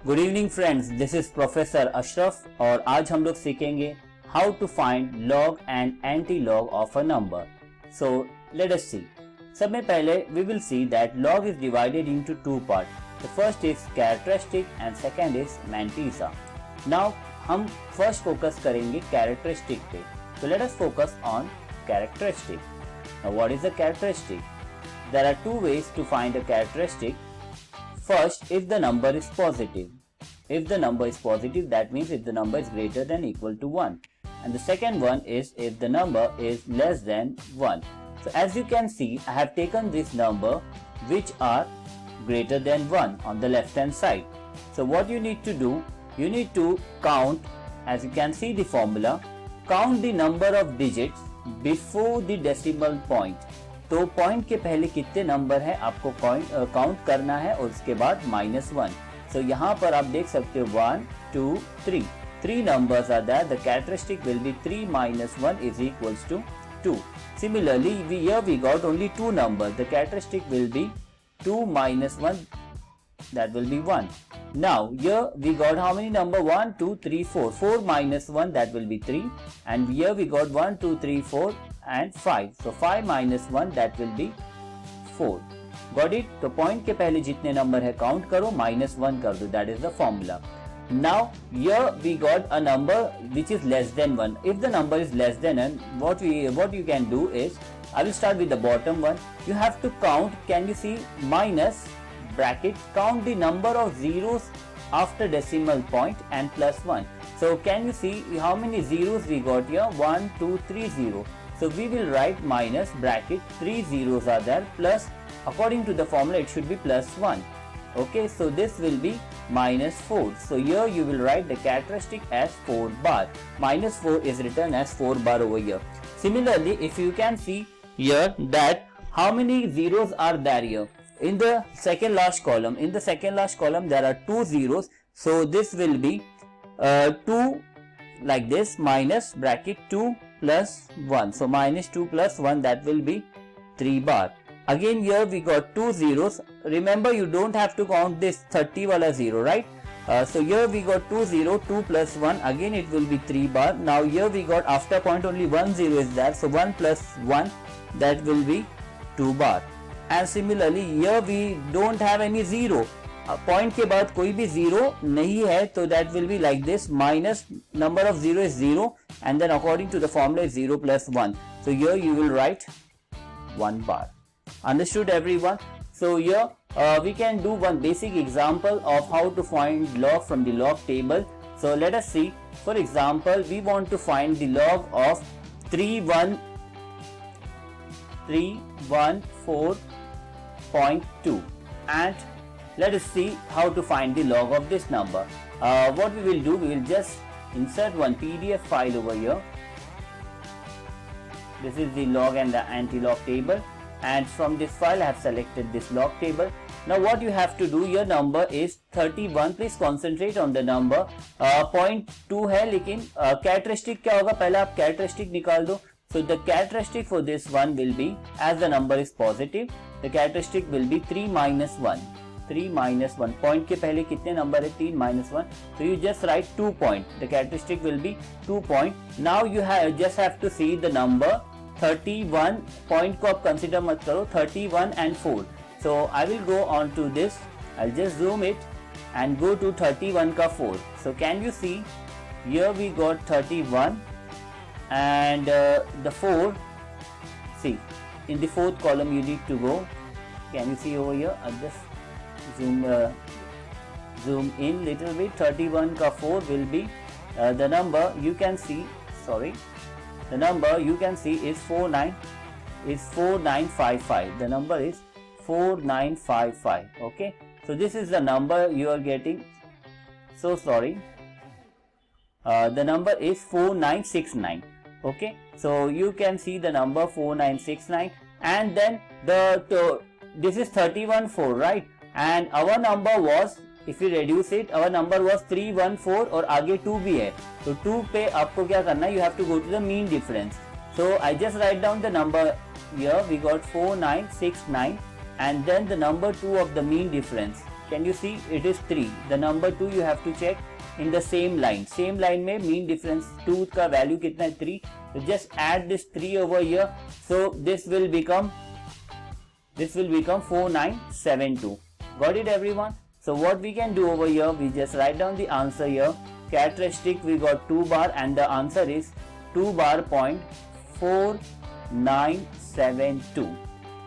Good evening friends, this is professor Ashraf और आज हम लोग सीखेंगे how to find log and anti log of a number. So let us see. सब में पहले we will see that log is divided into two part. The first is characteristic and second is mantissa. Now हम first focus करेंगे characteristic पे. So let us focus on characteristic. Now what is a characteristic? There are two ways to find a characteristic. First, if the number is positive. If the number is positive, that means if the number is greater than equal to 1. And the second one is if the number is less than 1. So as you can see, I have taken this number which are greater than 1 on the left hand side. So what you need to do, you need to count, as you can see the formula, count the number of digits before the decimal point. तो point के पहले कितने number है आपको count करना है और उसके बाद -1. सो यहाँ पर आप देख सकते हो 1 2 3 3 numbers are there. The characteristic will be 3 minus 1 is equals to 2. Similarly, here we got only two numbers. The characteristic will be 2 minus 1, that will be 1. Now here we got how many number? 1 2 3 4. 4 minus 1, that will be 3. And here we got 1 2 3 4 and 5. So 5 minus 1, that will be 4. Got it? तो point के पहले जितने number है count करो, -1 कर दो. That is the formula. Now here we got a number which is less than 1. If the number is less than 1, what you can do is, I will start with the bottom one. You have to count. Can you see minus bracket? Count the number of zeros after decimal point and plus 1. So can you see how many zeros we got here? 1 2 3 0. So we will write minus bracket, 3 zeros are there, plus according to the formula it should be plus 1. Okay, so this will be -4. So here you will write the characteristic as 4 bar. -4 is written as 4 bar over here. Similarly, if you can see here that how many zeros are there here in the second last column. In the second last column there are 2 zeros. So this will be 2 like this, minus bracket 2 plus 1. So -2 plus 1, that will be 3 bar. Again here we got 2 zeros. Remember, you don't have to count this 30 wala 0, right? So here we got 2 0, 2 plus 1, again it will be 3 bar. Now here we got after point only 1 0 is there, so 1 plus 1, that will be 2 bar. And similarly here we don't have any 0. Point के बाद कोई भी 0 नहीं है, तो that will be like this, minus number of 0 is 0 and then according to the formula is 0 plus 1. So here you will write 1 bar. Understood everyone? So here we can do one basic example of how to find log from the log table. So let us see. For example, we want to find the log of 314.2 and let us see how to find the log of this number. What we will do, we will just insert one PDF file over here. This is the log and the anti-log table, and from this file I have selected this log table. Now what you have to do, your number is 31. Please concentrate on the number. 0.2 है, लेकिन characteristic क्या होगा, पहले आप characteristic निकाल दो. So the characteristic for this one will be, as the number is positive, the characteristic will be 3 minus 1. 3 minus 1. Point के पहले कितने नंबर है? 3 minus 1. So you just write 2 point. The characteristic will be 2 point. Now you just have to see the number 31. Point को आप consider मत करो. 31 and 4. So I will go on to this. I'll just zoom it and go to 31 का 4. So can you see? Here we got 31 and the 4. See, in the fourth column you need to go. Can you see over here? I'll just zoom in little bit. 31 ka 4 will be the number you can see, the number you can see is 4955. The number is 4955. Okay, so this is the number you are getting. So sorry, the number is 4969. Okay, so you can see the number 4969, and then this is 31.4, right? And our number was, if you reduce it, our number was 314 और आगे 2 भी है, तो 2 पे आपको क्या करना है, you have to go to the mean difference. So I just write down the number here. We got 4969 and then the number 2 of the mean difference. Can you see it is 3. The number 2 you have to check in the same line. Same line में mean difference 2 का value कितना है 3. So just add this 3 over here. So this will become 4972. Got it everyone? So what we can do over here, we just write down the answer here. Characteristic we got 2 bar and the answer is 2 bar point 4972.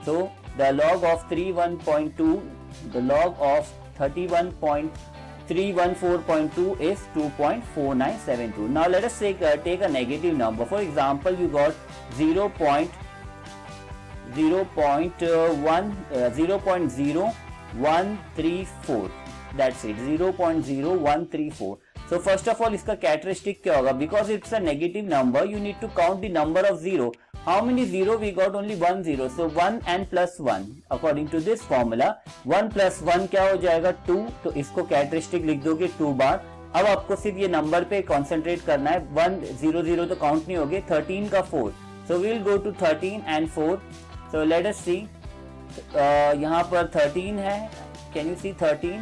So the log of 31.2, the log of 31.314.2 is 2.4972. Now let us take a negative number. For example, you got 0.0134. That's it, 0.0134. So first of all, इसका characteristic क्या होगा? Because it's a negative number, you need to count the number of zero. How many zero? We got only 1 zero. So 1 and plus 1. According to this formula, 1 plus 1 क्या हो जाएगा 2. तो इसको characteristic लिख दोगे 2 बार. अब आपको सिर्फ ये नंबर पे कंसंट्रेट करना है. 1 0 0 तो काउंट नहीं होगे. 13 का 4. So we will go to 13 and 4. So let us see. यहाँ पर 13 है. Can you see 13?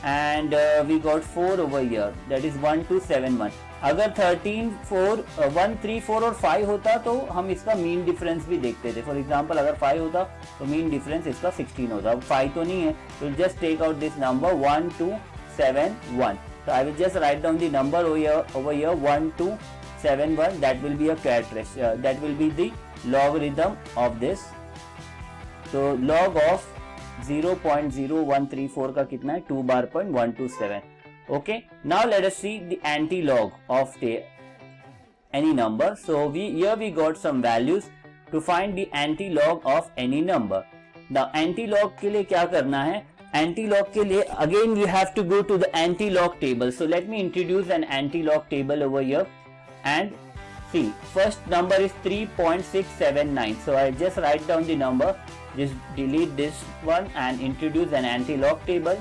And we got 4 over here. That is 1271. अगर 13, 4, 1, 3, 4 और 5 होता तो हम इसका मीन डिफरेंस भी देखते थे. फॉर एग्जाम्पल अगर 5 होता तो मीन डिफरेंस इसका 16 होता. अब 5 तो नहीं है, तो just take out this number 1271. So I will just write down the number over here 1271. That will be a characteristic. That will be the logarithm of this. So log of 0.0134 का कितना है 2 bar point 127. Okay, now let us see the anti-log of any number. So here we got some values to find the anti-log of any number. The anti-log के लिए क्या करना है? Anti-log के लिए again we have to go to the anti-log table. So let me introduce an anti-log table over here and see. First number is 3.679. So I just write down the number. Just delete this one and introduce an anti-log table.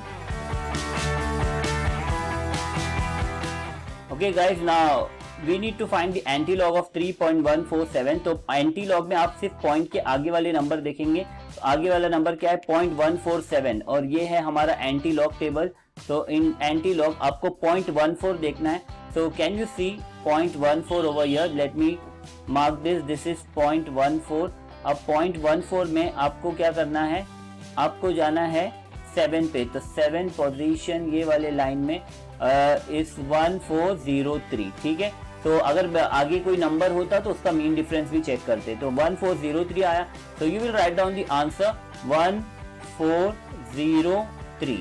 Okay guys, now we need to find the anti-log of 3.147. तो anti-log में आप सिर्फ point के आगे वाले number देखेंगे. तो आगे वाला नंबर क्या है 0.147 और ये है हमारा anti-log टेबल. तो इन anti-log आपको 0.14 देखना है. So can you see 0.14 over here? Let me mark this. This is 0.14. अब 0.14 में आपको क्या करना है? आपको जाना है 7 पे. तो 7 पोजीशन ये वाले लाइन में इस 1403. ठीक है. तो अगर आगे कोई नंबर होता तो उसका मीन डिफरेंस भी चेक करते. तो 1403 आया. तो you will write down the answer 1403.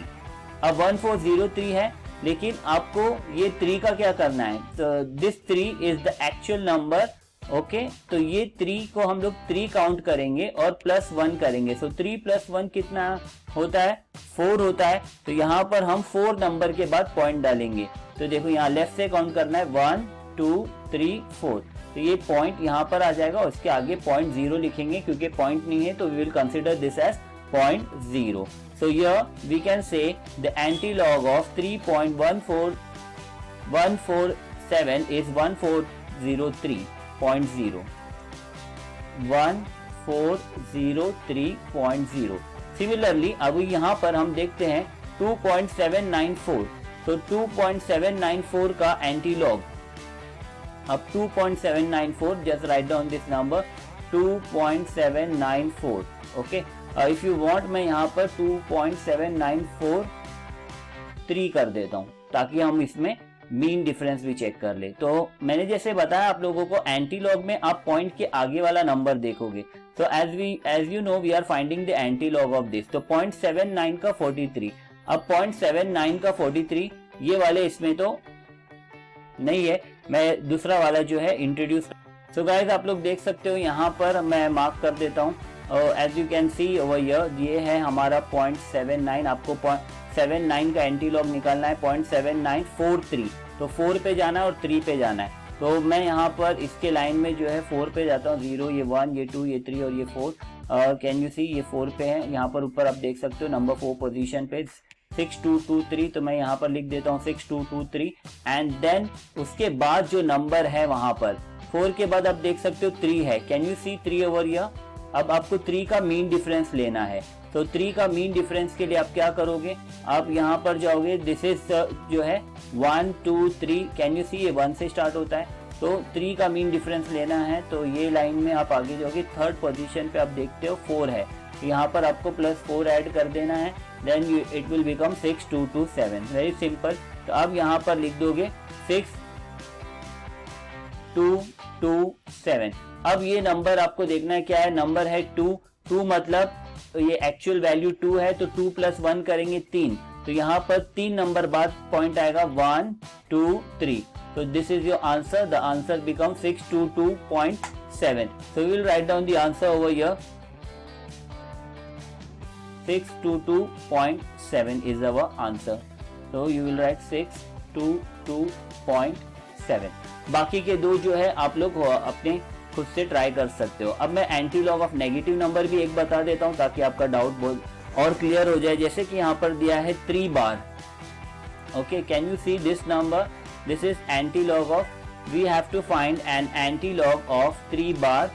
अब 1403 है, लेकिन आपको ये 3 का क्या करना है? तो this 3 is the actual number. Okay, तो ये 3 को हम लोग 3 काउंट करेंगे और प्लस 1 करेंगे. सो 3 प्लस 1 कितना होता है? 4 होता है. तो यहाँ पर हम 4 नंबर के बाद पॉइंट डालेंगे. तो देखो यहाँ लेफ्ट से काउंट करना है 1 2 3 4. तो ये पॉइंट यहाँ पर आ जाएगा और इसके आगे 0.0 लिखेंगे क्योंकि पॉइंट नहीं है. तो we will consider this as 0.0. So here we can say the anti-log of 3.147 is 1403.0. 1403.0. Similarly, अब यहाँ पर हम देखते हैं 2.794. तो 2.794 का एंटी-लॉग. अब 2.794, just write down this number 2.794. Okay, if you want मैं यहाँ पर 2.7943 कर देता हूँ ताकि हम इसमें मीन डिफरेंस भी चेक कर ले. तो मैंने जैसे बताया आप लोगों को, एंटी-लॉग में आप पॉइंट के आगे वाला नंबर देखोगे. तो as you know we are finding the antilog of this. तो 0.79 का 43. अब 0.79 का 43 ये वाले इसमें तो नहीं है, मैं दूसरा वाला जो है इंट्रोड्यूस. सो गाइस, आप लोग देख सकते हो यहाँ पर मैं मार्क कर देता हूँ. As you can see over here, ये है हमारा 0.79. आपको 0.79 का एंटी-लॉग निकालना है. 0.7943. तो 4 पे जाना है और 3 पे जाना है. तो मैं यहाँ पर इसके लाइन में जो है 4 पे जाता हूँ. 0, ये 1, ये 2, ये 3 और ये 4. कैन यू सी, ये 4 पे है. यहाँ पर ऊपर आप देख सकते हो नंबर 4 पोजीशन पे 6223. तो मैं यहाँ पर लिख देता हूँ 6223. एंड देन उसके बाद जो नंबर है वहां पर 4 के बाद आप देख सकते हो 3 है. Can you see 3 over here? अब आपको 3 का मीन डिफरेंस लेना है। तो 3 का मीन डिफरेंस के लिए आप क्या करोगे, आप यहाँ पर जाओगे, दिस इज जो है 1 2 3, कैन यू सी ये 1 से स्टार्ट होता है, तो 3 का मीन डिफरेंस लेना है। तो ये लाइन में आप आगे जाओगे, थर्ड पोजीशन पे आप देखते हो 4 है, यहाँ पर आपको +4 ऐड कर देना है, then it will become 6 2 2 7, very simple. तो अब यहाँ पर लिख दोगे 6 2 2 7। अब ये नंबर आपको देखना है क्या है, नंबर है 2 2 मतलब ये एक्चुअल वैल्यू 2 है, तो 2 + 1 करेंगे 3, तो यहाँ पर 3 नंबर बाद पॉइंट आएगा 1 2 3, so this is your answer. The answer becomes 622.7. So we will write down the answer over here. 622.7 is our answer. So you will write 622.7. बाकी के दो जो है आप लोग अपने खुद से ट्राई कर सकते हो। अब मैं anti log of negative number भी एक बता देता हूँ ताकि आपका डाउट बहुत और क्लियर हो जाए। जैसे कि यहाँ पर दिया है 3 बार, okay, can you see this number, this is anti-log of, we have to find an anti-log of 3 bar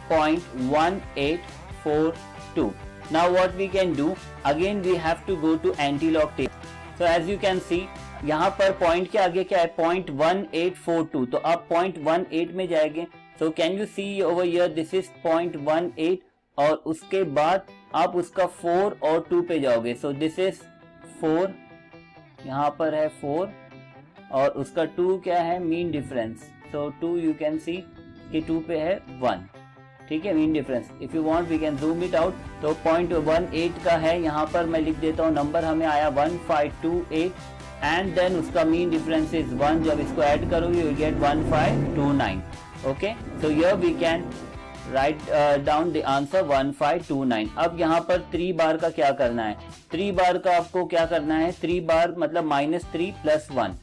0.1842. Now what we can do, again we have to go to anti-log table. So as you can see, यहाँ पर point के आगे क्या है 0.1842, तो आप 0.18 में जाएंगे। So can you see over here, this is 0.18 और उसके बाद आप उसका 4 और 2 पे जाओगे। So this is 4, यहाँ पर है 4 और उसका 2 क्या है, mean difference. So 2 you can see कि 2 पे है 1, ठीक है, mean difference. If you want we can zoom it out. तो 0.18 का है, यहाँ पर मैं लिख देता हूँ, नंबर हमें आया 1528 एंड देन उसका मीन डिफरेंस इज 1। जब इसको ऐड करोगे you get 1529। Okay, so here we can write down the answer 1529। अब यहाँ पर 3 बार का क्या करना है, 3 बार का आपको क्या करना है, 3 बार मतलब -3 + 1,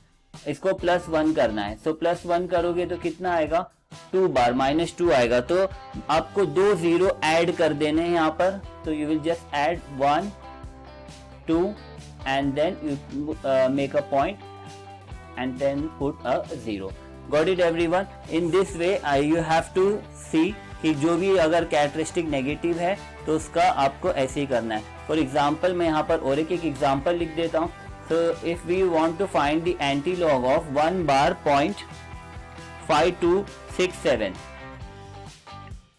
इसको +1 करना है। सो +1 करोगे तो कितना आएगा, 2 बार -2 आएगा। तो आपको 2 0 ऐड कर देने हैं यहाँ पर। तो you will just add 1 2 and then you make a point and then put a 0। Got it everyone? In this way you have to see कि जो भी अगर कैरेक्टरिस्टिक नेगेटिव है तो उसका आपको ऐसे ही करना है। फॉर एग्जाम्पल मैं यहाँ पर और एक एग्जाम्पल लिख देता हूँ। So if we want to find the anti-log of 1 bar 0.5267,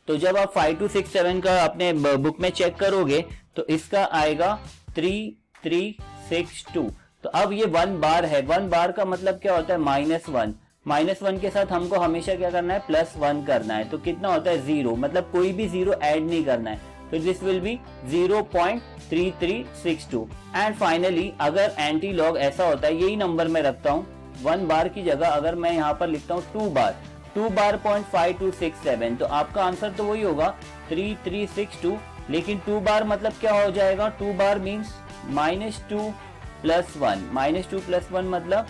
तो जब आप 5267 का अपने बुक में चेक करोगे तो इसका आएगा 3362। तो अब ये 1 बार है, 1 बार का मतलब क्या होता है, -1, -1 के साथ हमको हमेशा क्या करना है, +1 करना है। तो कितना होता है 0, मतलब कोई भी 0 ऐड नहीं करना है। तो this will be 0.3362। And finally अगर एंटी लॉग ऐसा होता है, यही नंबर मैं रखता हूँ 1 बार की जगह, अगर मैं यहाँ पर लिखता हूँ 2 बार 0.5267, तो आपका आंसर तो वही होगा 3362। लेकिन 2 बार मतलब क्या हो जाएगा, 2 बार मीन्स -2 + 1, -2 + 1 मतलब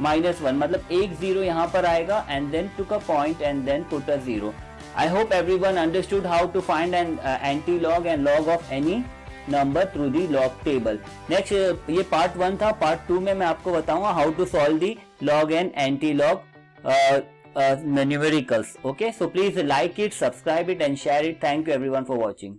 -1, मतलब एक 0 यहाँ पर आएगा and then took a point and then put a 0। I hope everyone understood how to find an anti-log and log of any number through the log table. Next ये part 1 था, part 2 में मैं आपको बताऊंगा how to solve the log and anti-log numericals. Okay, so please like it, subscribe it and share it. Thank you everyone for watching.